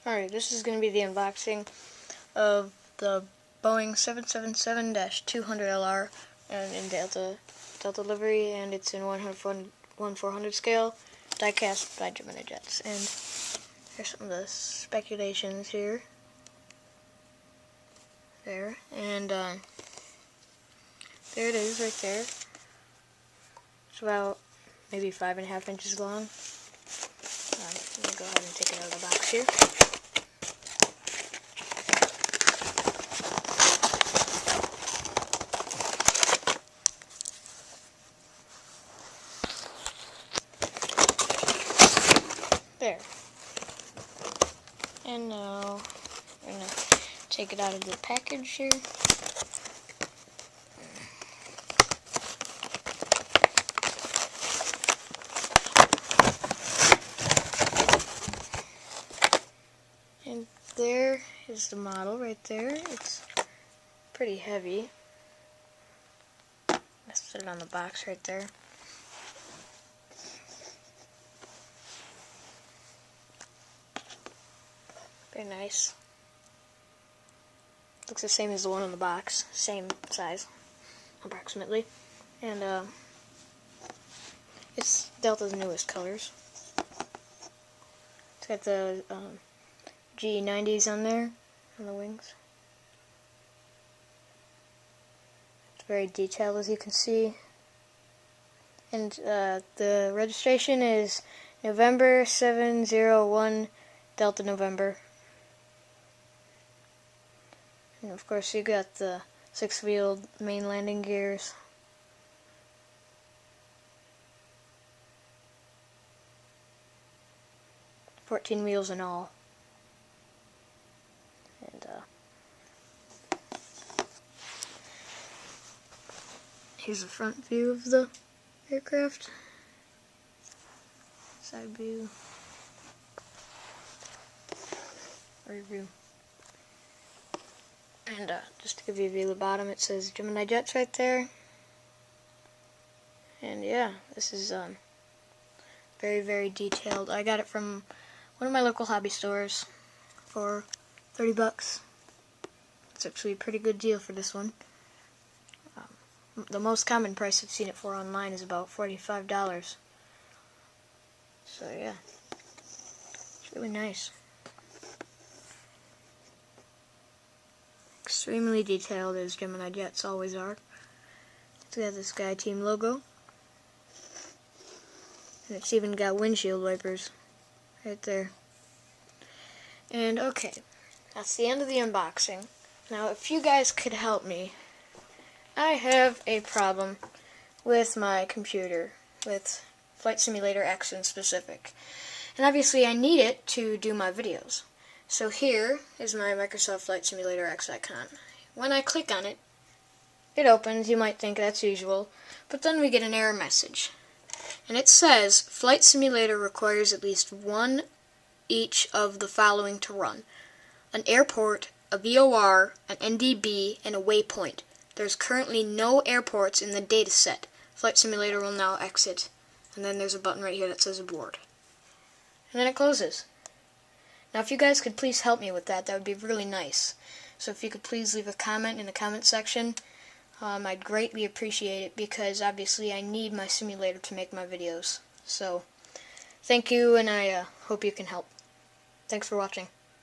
Alright, this is going to be the unboxing of the Boeing 777-200LR and in Delta livery, and it's in 1/400 scale, die-cast by Gemini Jets. And here's some of the speculations here. There, and there it is right there. It's about maybe 5.5 inches long. Let me go ahead and take it out of the box here. There. And now I'm going to take it out of the package here. And there is the model right there. It's pretty heavy. Let's put it on the box right there. Very nice. Looks the same as the one on the box. Same size, approximately. And it's Delta's newest colors. It's got the G90s on there, on the wings. It's very detailed, as you can see. And the registration is November 701 Delta November. And of course you got the 6-wheeled main landing gears. "14 wheels in all. And here's the front view of the aircraft. Side view. Rear view. And just to give you a view of the bottom, it says Gemini Jets right there. And yeah, this is very, very detailed. I got it from one of my local hobby stores for $30. It's actually a pretty good deal for this one. The most common price I've seen it for online is about $45. So yeah, it's really nice. Extremely detailed, as Gemini Jets always are. It's got the Sky Team logo. And it's even got windshield wipers right there. And okay, that's the end of the unboxing. Now, if you guys could help me, I have a problem with my computer, with Flight Simulator X in specific. And obviously I need it to do my videos. So here is my Microsoft Flight Simulator X icon. When I click on it, it opens. You might think that's usual, but then we get an error message. And it says, Flight Simulator requires at least one each of the following to run: an airport, a VOR, an NDB, and a waypoint. There's currently no airports in the dataset. Flight Simulator will now exit. And then there's a button right here that says abort. And then it closes. Now, if you guys could please help me with that, that would be really nice. So if you could please leave a comment in the comment section, I'd greatly appreciate it, because obviously I need my simulator to make my videos. So, thank you, and I hope you can help. Thanks for watching.